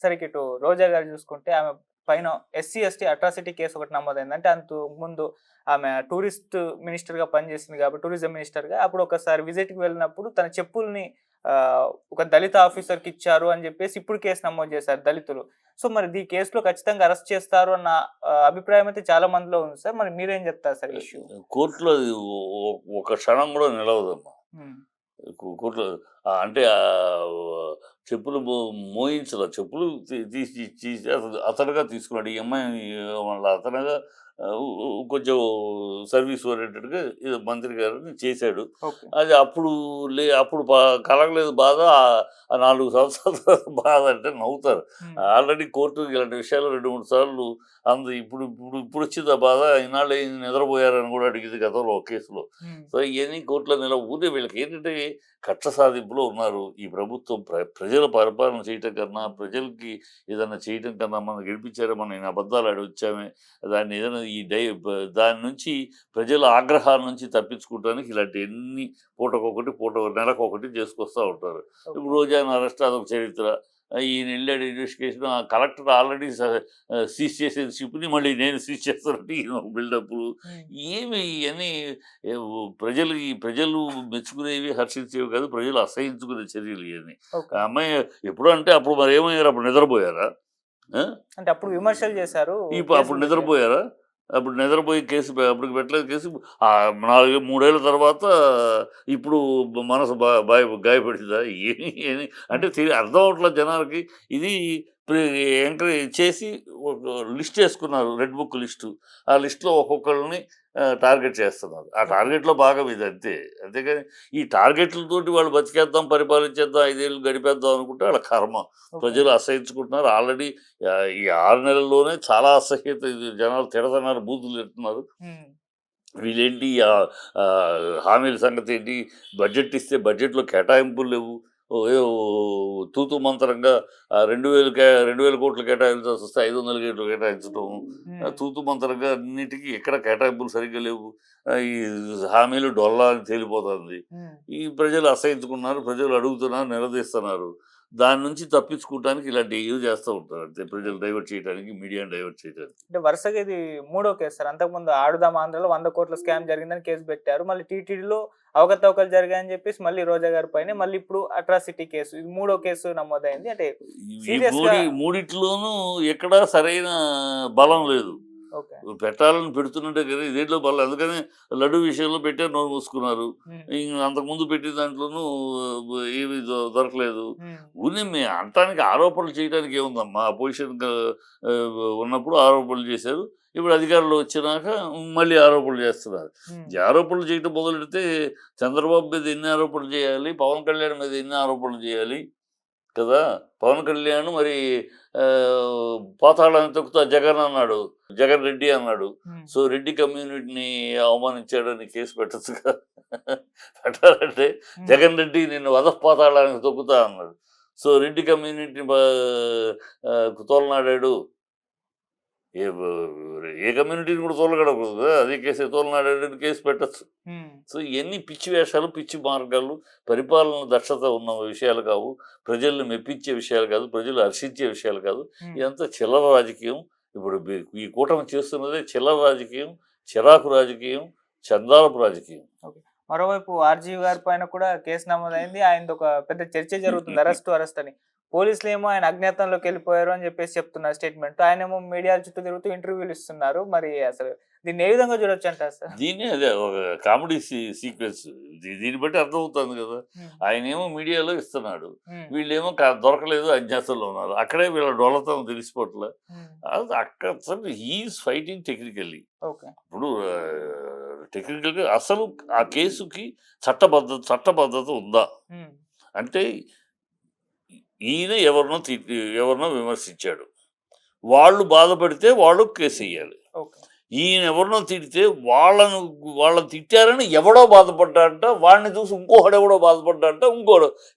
సరే ఇటు రోజా గారు చూసుకుంటే ఆమె పైన ఎస్సీ, ఎస్టీ అట్రాసిటీ కేసు ఒకటి నమోదైంది. అంటే అంతకు ముందు ఆమె టూరిస్ట్ మినిస్టర్‌గా పనిచేసింది కాబట్టి టూరిజం మినిస్టర్‌గా అప్పుడు ఒకసారి విజిట్‌కి వెళ్ళినప్పుడు తన చెప్పుల్ని ఒక దళిత ఆఫీసర్‌కి ఇచ్చారు అని చెప్పేసి ఇప్పుడు కేసు నమోదు చేశారు దళితులు. సో, మరి ఈ కేసులో ఖచ్చితంగా అరెస్ట్ చేస్తారు అన్న అభిప్రాయం అయితే చాలా మందిలో ఉంది సార్. మరి మీరేం చెప్తారు సార్ ఈ ఇష్యూ? కోర్టులో అది ఒక క్షణం కూడా నిలవదమ్మా. హ్మ్. కోర్టులో అంటే చెప్పులు మోయించలా. చెప్పులు తీసి తీసి అతనుగా తీసుకున్నాడు. ఈ అమ్మాయి వాళ్ళ అతనుగా కొంచెం సర్వీస్ ఓరియెంటెడ్‌గా ఏదో మంత్రి గారిని చేశాడు. ఓకే. అది అప్పుడు అప్పుడు కలగలేదు బాధ. ఆ 4 సంవత్సరాల తర్వాత బాధ అంటే నవ్వుతారు. హ్మ్. ఆల్రెడీ కోర్టు ఇలాంటి విషయాలు 2, 3 సార్లు ఇప్పుడొచ్చింది ఆ బాధ. ఇన్నాళ్ళు ఏంది నిద్రపోయారని కూడా అడిగింది గతంలో ఒక కేసులో. హ్మ్. సో, ఇయన్నీ కోర్టులో ఊరికే వీళ్ళకేంటంటే కక్ష సాధింపులో ఉన్నారు. ఈ ప్రభుత్వం ప్రజల పరిపాలన చేయటం కన్నా, ప్రజలకి ఏదన్నా చేయటం కన్నా మనం గెలిపించారా, మనం ఇన్ని అబద్దాలు ఆడి వచ్చామే, దాన్ని ఏదైనా ఈ డై ప దాని నుంచి ప్రజల ఆగ్రహాల నుంచి తప్పించుకోవటానికి ఇలాంటియన్నీ పూటకొకటి, నెలకొకటి చేసుకొస్తా ఉంటారు. ఇప్పుడు ఓకే. రోజాని అరెస్ట్ అదొక చరిత్ర. ఈయన ఎళ్ళాడు ఇన్వెస్టిగేషన్ కలెక్టర్ ఆల్రెడీ సీజ్ చేసేది షిప్‌ని మళ్ళీ నేను సీజ్ చేస్తానంటే ఈయన ఒక బిల్డప్‌లు. హ్మ్. ఏమి ఇయన్నీ ప్రజలు మెచ్చుకునేవి, హర్షించేవి కాదు. ప్రజలు అసహించుకునే చర్యలు ఇయన్నీ. ఓకే. ఆ అమ్మాయి ఎప్పుడో అంటే అప్పుడు మరేమయ్యారు? అప్పుడు నిద్రపోయారా? ఆ! అంటే అప్పుడు విమర్శలు చేశారు. అప్పుడు కేసులు పెట్టారు. నిద్రపోయారా? అప్పుడు నిద్రపోయి కేసు అప్పటికి పెట్టలేదు కేసు. 3 ఏళ్ల తర్వాత ఇప్పుడు మనసు గాయపడిందా? ఏమి అంటే అర్థం అవ్వట్లేదు జనాలకి. ఇది ప్రి ఎంకరేజ్ చేసి ఒక లిస్ట్ ఏసుకున్నారు. Red book list. ఆ లిస్ట్‌లో ఒక్కొక్కళ్ళని టార్గెట్ చేస్తున్నారు. ఆ ఓకే. టార్గెట్‌లో భాగం ఇది అంతే. అంతేగాని ఈ టార్గెట్‌లతోటి వాళ్ళు బతికేద్దాం, పరిపాలించేద్దాం, 5 ఏళ్ళు గడిపేద్దాం అనుకుంటే ఆళ్ళ కర్మ. ఓకే. ప్రజలు అసహించుకుంటున్నారు. ఆల్రెడీ ఈ 6 నెలల్లోనే చాలా అసహ్యత ఇది జనాలు తిడతన్నారు, బూతులు తిడుతున్నారు. హ్మ్. వీళ్ళేంటి హామీల సంగతేంటి? బడ్జెట్ ఇస్తే బడ్జెట్‌లో కేటాయింపులు లేవు. ఏదో తూతూ మంత్రంగా 2,000 కోట్లు కేటాయించాల్సొస్తే 500 కోట్లు కేటాయించటం. హ్మ్. తూతూ మంత్రంగా అన్నిటికి ఎక్కడ కేటాయింపులు సరిగ్గా లేవు. ఈ హామీలు డొల్లా అని తేలిపోతుంది. హ్మ్. ఈ ప్రజలు అసహించుకున్నారు. ప్రజలు అడుగుతున్నారు, నిలదీస్తున్నారు. దాని నుంచి తప్పించుకోవటానికి ఇలాంటివి చేస్తా ఉంటారు అంతే. ప్రజలు డైవర్ట్ చేయడానికి, మీడియాని డైవర్ట్ చేయడానికి. అంటే వరుసగా ఇది మూడో కేసు సార్. అంతకుముందు 'ఆడుదాం ఆంధ్రలో' 100,00,00,000 స్కామ్ జరిగిందని కేసు పెట్టారు. మళ్ళీ టీటీడీలో అవకతవకలు జరిగాయని చెప్పేసి మళ్ళీ రోజా గారి పైనే మళ్ళీ ఇప్పుడు అట్రాసిటీ కేసు. ఇది మూడో కేసు నమోదైంది. అంటే ఈ సీరియస్‌గా మూడిట్లోనూ ఎక్కడా సరైన బలం లేదు. ఓకే. పెట్టాలని పెడుతున్నట్టే కానీ దేంట్లో బలం అందుకని లడ్డు విషయంలో పెట్టారు నోరు మూసుకున్నారు. హ్మ్. అంతకుముందు పెట్టిన దాంట్లోనూ ఏమి దొరకలేదు. హ్మ్. ఊరినే అనటానికి ఆరోపణలు చేయడానికి ఏముందమ్మా? అపోజిషన్ ఉన్నప్పుడు ఆరోపణలు చేశారు. ఇప్పుడు అధికారంలో వచ్చినాక మళ్ళీ ఆరోపణలు చేస్తున్నారు. హ్మ్. ఈ ఆరోపణలు చేయటం మొదలెడితే చంద్రబాబు మీద ఎన్ని ఆరోపణలు చేయాలి? పవన్ కళ్యాణ్ మీద ఎన్ని ఆరోపణలు చేయాలి? కదా! పవన్ కళ్యాణ్ మరి పాతాళానికి తొక్కుతా జగన్ అన్నాడు. జగన్ రెడ్డి అన్నాడు. హ్మ్. సో, రెడ్డి కమ్యూనిటీని అవమానించాడని కేసు పెట్టొచ్చుగా. పెట్టాలంటే హ్మ్. జగన్ రెడ్డి నిన్ను అధఃపాతాళానికి తొక్కుతా అన్నాడు. సో, రెడ్డి కమ్యూనిటీని తోలనాడాడు. ఏ వ ఏ కమ్యూనిటీని కూడా తోలగడకూడదు కదా! అదే కేసే తోలనాడాడని కేసు పెట్టొచ్చు. హ్మ్. సో, ఇయన్నీ పిచ్చి వేషాలు, పిచ్చి మార్గాలు, పరిపాలన దక్షత ఉన్న విషయాలు కావు. ప్రజల్ని మెప్పించే విషయాలు కాదు. ప్రజలు హర్షించే విషయాలు కాదు. హ్మ్. ఇదంతా చిల్లర రాజకీయం. ఇప్పుడు ఈ కూటమి చేస్తున్నదే చిల్లర రాజకీయం, చిరాకు రాజకీయం, చందాలపు రాజకీయం. ఓకే. మరోవైపు ఆర్‌జీవి గారి పైన కూడా కేసు నమోదైంది. ఆయనదొక పెద్ద చర్చ జరుగుతుంది. అరెస్ట్ అని. పోలీసులేమో ఆయన అజ్ఞాతంలోకెళ్ళిపోయారు అని చెప్పేసి చెప్తున్నారు స్టేట్‌మెంట్. ఆయనేమో మీడియాల చుట్టూ తిరుగుతూ ఇంటర్వ్యూలు ఇస్తున్నారు. మరి అసలు దీన్ని ఏ విధంగా చూడొచ్చంటారు సార్? అదే ఒక కామెడీ సీక్వెన్స్. దీన్ని బట్టి అర్థమవుతుంది కదా! హ్మ్. ఆయనేమో మీడియాలో ఇస్తున్నాడు. హ్మ్. వీళ్ళేమో దొరకలేదు అజ్ఞాతంలో ఉన్నారు. అక్కడే వీళ్ళ డొల్లతనం తెలిసిపోవట్లే. హ్మ్. అది అక్కడ అసలు he is fighting technically. Okay. ఇప్పుడు టెక్నికల్‌గా అసలు ఆ కేసుకి చట్టబద్ధత ఉందా? హ్మ్. అంటే ఈయన ఎవరినో విమర్శించాడు. వాళ్ళు బాధపడితే వాళ్ళు కేసెయ్యాలి. ఓకే. ఈయన ఎవరినో తిడితే వాళ్ళని తిట్టారని ఎవడో బాధపడ్డాడంట. వాడిని చూసి ఇంకొకడెవడో బాధపడ్డాడంట.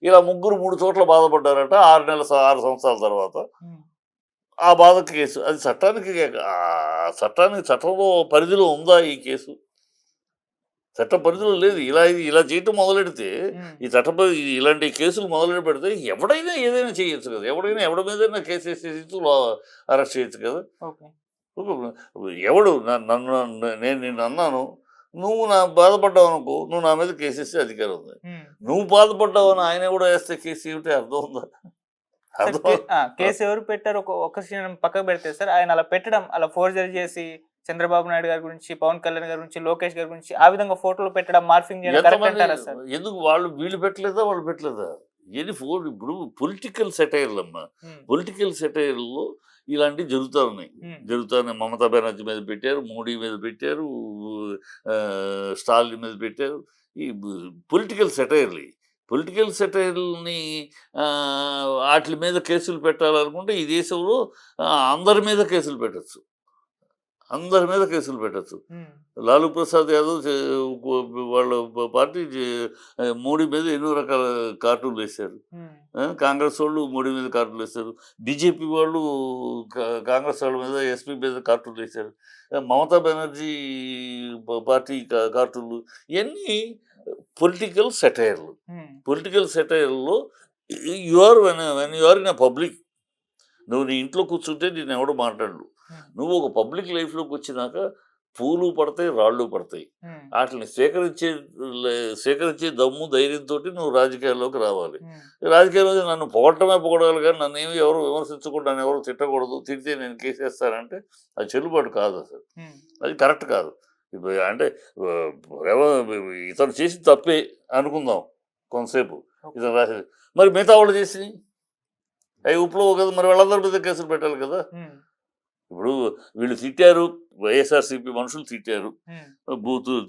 ఇలా ముగ్గురు 3 చోట్ల బాధపడ్డారట 6 సంవత్సరాల తర్వాత. హ్మ్. ఆ బాధకు కేసు. అది చట్టానికి చట్టంలో పరిధిలో ఉందా ఈ కేసు? చట్ట పరిధిలో లేదు. ఇలా చేయటం మొదలెడితే ఈ ఇలాంటి కేసులు మొదలు పెడితే ఎవడైనా ఏదైనా చేయొచ్చు కదా. ఎవడైనా ఎవడి మీదైనా కేసు వేసేసి అరెస్ట్ చేయొచ్చు కదా. ఓకే. ఎవడు నన్ను నేను నిన్ను అన్నాను, నువ్వు నా బాధపడ్డావు అనుకో, నువ్వు నా మీద కేసేస్తే అధికారం ఉంది. నువ్వు బాధపడ్డావు అని ఆయన కూడా వేస్తే కేసు ఏమిటి అర్థం ఉందా? కేసు ఎవరు పెట్టారు ఒక సీన్ పక్కకు పెడితే సార్, ఆయన అలా పెట్టడం, అలా ఫోర్జరీ చేసి చంద్రబాబు నాయుడు గారి గురించి, పవన్ కళ్యాణ్ గారి గురించి, లోకేష్ గారి గురించి ఆ విధంగా ఫోటోలు పెట్టడం, మార్ఫింగ్ చేయడం కరెక్ట్ అంటారా సార్? ఎందుకు వీళ్ళు పెట్టలేదా, వాళ్ళు పెట్టలేదా? ఇప్పుడు పొలిటికల్ సెటైర్లు అమ్మా. పొలిటికల్ సెటైర్లో ఇలాంటివి జరుగుతున్నాయి. మమతా బెనర్జీ మీద పెట్టారు, మోడీ మీద పెట్టారు, స్టాలిన్ మీద పెట్టారు. ఈ పొలిటికల్ సెటైర్లని వాటి మీద కేసులు పెట్టాలనుకుంటే ఈ దేశంలో అందరి మీద కేసులు పెట్టచ్చు. లాలూ ప్రసాద్ యాదవ్ వాళ్ళ పార్టీ మోడీ మీద ఎన్నో రకాల కార్టూన్లు వేశారు. కాంగ్రెస్ వాళ్ళు మోడీ మీద కార్టూన్లు వేశారు. బీజేపీ వాళ్ళు కాంగ్రెస్ వాళ్ళ మీద, ఎస్పీ మీద కార్టూన్లు వేశారు. మమతా బెనర్జీ పార్టీ కార్టూన్లు, ఇవన్నీ పొలిటికల్ సెటైర్లో when you are in public. నువ్వు నీ ఇంట్లో కూర్చుంటే నేను ఎవడో మాట్లాడు. నువ్వు ఒక పబ్లిక్ లైఫ్లోకి వచ్చినాక పూలు పడతాయి, రాళ్ళు పడతాయి. వాటిని స్వీకరించే దమ్ము, ధైర్యంతో నువ్వు రాజకీయాల్లోకి రావాలి. రాజకీయాల్లో నన్ను పొగడాలి కానీ నన్ను ఎవరు విమర్శించకూడదు, నన్ను ఎవరు తిట్టకూడదు, తిడితే నేను కేసేస్తానంటే అది చెల్లుబాటు కాదు. అసలు అది కరెక్ట్ కాదు. ఇప్పుడు అంటే ఇతను చేసి తప్పే అనుకుందాం కొంతసేపు, ఇతను రాసేది. మరి మిగతా వాళ్ళు చేసి అవి ఉప్పులో కదా, మరి వాళ్ళందరి మీద కేసులు పెట్టాలి కదా. ఇప్పుడు వీళ్ళు తిట్టారు, వైఎస్ఆర్సీపీ మనుషులు తిట్టారు, బూతులు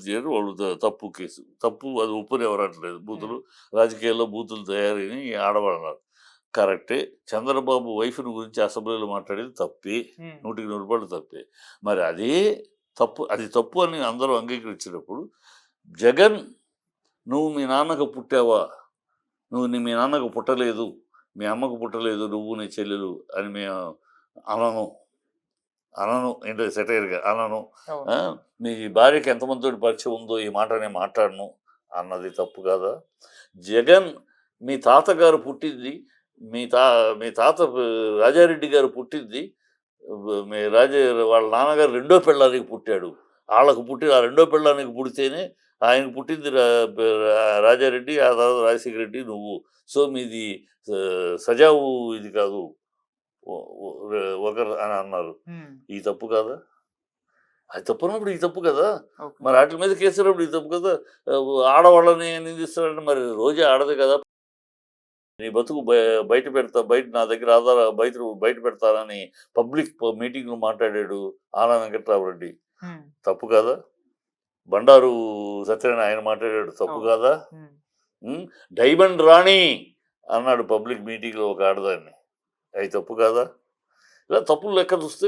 తీయారు, వాళ్ళు తప్పు అది ఒప్పుని ఎవరట్లేదు. రాజకీయాల్లో బూతులు తయారని ఆడవాళ్ళన్నారు, కరెక్టే. చంద్రబాబు వైఫ్ని గురించి అసెంబ్లీలో మాట్లాడేది తప్పే, 100% తప్పే. మరి అది తప్పు అని అందరూ అంగీకరించినప్పుడు, జగన్ నువ్వు మీ నాన్నకు పుట్టావా, మీ నాన్నకు పుట్టలేదు, మీ అమ్మకు పుట్టలేదు, నువ్వు నీ చెల్లెలు అని మేము అనను ఏంటో సెటైర్గా అనను. మీ భార్యకి ఎంతమందితో పరిచయం ఉందో ఈ మాట నేను మాట్లాడను అన్నది తప్పు కాదా? జగన్ మీ తాతగారు పుట్టింది, మీ తాత రాజారెడ్డి గారు పుట్టింది, వాళ్ళ నాన్నగారు రెండో పెళ్ళానికి పుట్టాడు. వాళ్ళకు ఆ రెండో పెళ్ళానికి పుడితేనే ఆయనకు పుట్టింది రాజారెడ్డి, ఆ తర్వాత రాజశేఖర రెడ్డి, నువ్వు. సో మీది సజావు ఇది కాదు ఒకరు అని అన్నారు. ఈ తప్పు కాదా? అది తప్పు అన్నప్పుడు ఈ తప్పు కదా. మరి వాటి మీద కేసున్నప్పుడు ఈ తప్పు కదా. ఆడవాళ్ళని నిందిస్తారంటే మరి రోజే ఆడదు కదా. నీ బతుకు బయట నా దగ్గర బయట పెడతానని పబ్లిక్ మీటింగ్లో మాట్లాడాడు ఆనా వెంకట్రామరెడ్డి, తప్పు కాదా? బండారు సత్యనారాయణ ఆయన మాట్లాడాడు, తప్పు కాదా? డైమండ్ రాణి అన్నాడు పబ్లిక్ మీటింగ్లో ఒక ఆడదాన్ని, అవి తప్పు కాదా? ఇలా తప్పులు లెక్క చూస్తే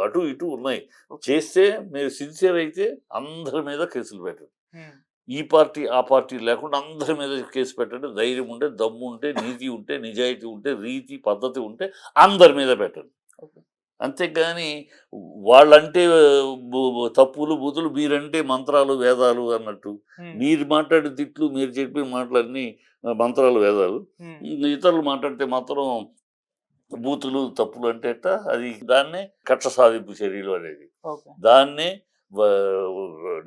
అటు ఇటు ఉన్నాయి. చేస్తే మీరు సిన్సియర్ అయితే అందరి మీద కేసులు పెట్టండి. ఈ పార్టీ ఆ పార్టీ లేకుండా అందరి మీద కేసు పెట్టండి. ధైర్యం ఉంటే, దమ్ము ఉంటే, నీతి ఉంటే, నిజాయితీ ఉంటే, రీతి పద్ధతి ఉంటే అందరి మీద పెట్టండి. అంతేగాని వాళ్ళంటే తప్పులు బూతులు, మీరంటే మంత్రాలు వేదాలు అన్నట్టు. మీరు మాట్లాడే తిట్లు, మీరు చెప్పిన మాటలన్నీ మంత్రాలు వేదాలు. ఇతరులు మాట్లాడితే మాత్రం బూతులు తప్పులు అంటే అది దాన్నే కక్ష సాధింపు చర్యలు అనేది, దాన్నే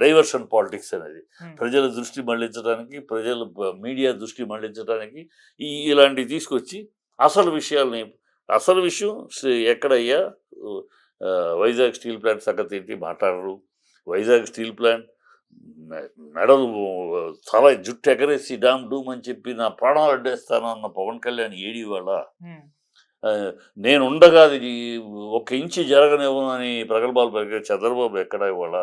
డైవర్షన్ పాలిటిక్స్ అనేది. ప్రజల దృష్టి మళ్లించడానికి, మీడియా దృష్టి మళ్లించడానికి ఇలాంటివి తీసుకొచ్చి అసలు విషయం ఎక్కడయ్యా వైజాగ్ స్టీల్ ప్లాంట్ సంగతి ఏంటి మాట్లాడరు. వైజాగ్ స్టీల్ ప్లాంట్ మెడలు చాలా జుట్టు ఎగరేసి డామ్ డూమ్ అని చెప్పి నా ప్రాణాలు అడ్డేస్తాను అన్న పవన్ కళ్యాణ్ ఏడి వాళ్ళ, నేను ఉండగా అది 1 ఇంచు జరగనివ్వనని ప్రగల్భాలు పలికే చంద్రబాబు ఎక్కడ ఇవాళ?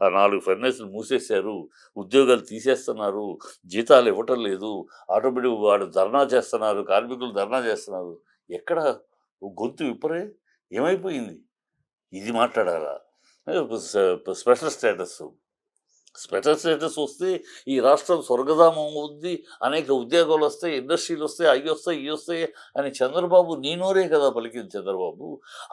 ఆ 4 ఫర్నేసులు మూసేశారు, ఉద్యోగాలు తీసేస్తున్నారు, జీతాలు ఇవ్వటం లేదు, ఆటోమేటిక్ వాడు ధర్నా చేస్తున్నారు, కార్మికులు ధర్నా చేస్తున్నారు. ఎక్కడ గొంతు విప్పరే? ఏమైపోయింది? ఇది మాట్లాడాలా? స్పెషల్ స్టేటస్ స్పెషల్ స్టేటస్ వస్తే ఈ రాష్ట్రం స్వర్గధామం అవుద్ది, అనేక ఉద్యోగాలు వస్తాయి, ఇండస్ట్రీలు వస్తాయి, అవి వస్తాయి ఇవి వస్తాయి అని చంద్రబాబు నీనోరే కదా పలికింది చంద్రబాబు.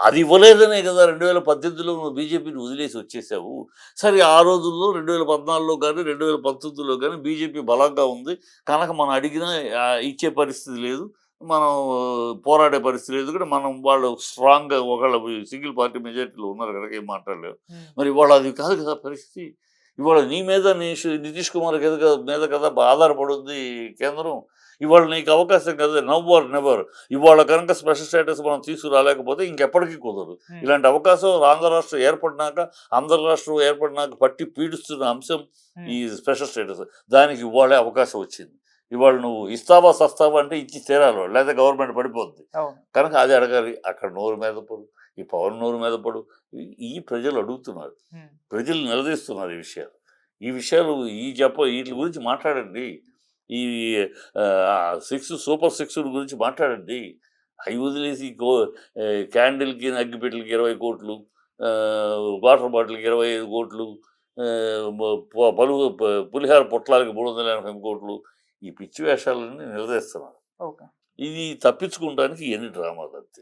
అది ఇవ్వలేదనే కదా 2018లో నువ్వు బీజేపీని వదిలేసి వచ్చేసావు. సరే ఆ రోజుల్లో 2014లో కానీ 2019లో కానీ బీజేపీ బలంగా ఉంది కనుక మనం అడిగినా ఇచ్చే పరిస్థితి లేదు, మనం పోరాడే పరిస్థితి లేదు కూడా, మనం వాళ్ళు స్ట్రాంగ్గా ఒకళ్ళ సింగిల్ పార్టీ మెజారిటీలో ఉన్నారు కనుక ఏం మాట్లాడలేవు. మరి ఇవాళ అది కాదు కదా పరిస్థితి. ఇవాళ నీ మీద నితీష్ కుమార్ మీద కదా ఆధారపడుద్ది కేంద్రం. ఇవాళ నీకు అవకాశం కదా, నవ్ ఆర్ నెవర్. ఇవాళ కనుక స్పెషల్ స్టేటస్ మనం తీసుకురాలేకపోతే ఇంకెప్పటికీ కుదరదు. ఇలాంటి అవకాశం ఆంధ్ర రాష్ట్రం ఏర్పడినాక, ఆంధ్ర రాష్ట్రం ఏర్పడినాక పట్టి పీడిస్తున్న అంశం ఈ స్పెషల్ స్టేటస్. దానికి ఇవాళే అవకాశం వచ్చింది. ఇవాళ నువ్వు ఇస్తావా సస్తావా అంటే ఇచ్చి తీరాలి వాళ్ళు, లేదా గవర్నమెంట్ పడిపోద్ది. కనుక అది అడగాలి. అక్కడ నోరు మీద పడు, ఈ పవన్ నోరు మీద పడు. ఈ ప్రజలు అడుగుతున్నారు, ప్రజలు నిలదీస్తున్నారు ఈ విషయాలు వీటి గురించి మాట్లాడండి. ఈ 6 సూపర్ 6 గురించి మాట్లాడండి. అవి వదిలేసి క్యాండిల్కి అగ్గిపెట్టెలకి 20 కోట్లు, వాటర్ బాటిల్కి 25 కోట్లు, పులిహార పొట్లాలకి 380 కోట్లు, ఈ పిచ్చి వేషాలన్నీ నిలదీస్తున్నారు. ఇది తప్పించుకోవడానికి ఎన్ని డ్రామాలు అంతే.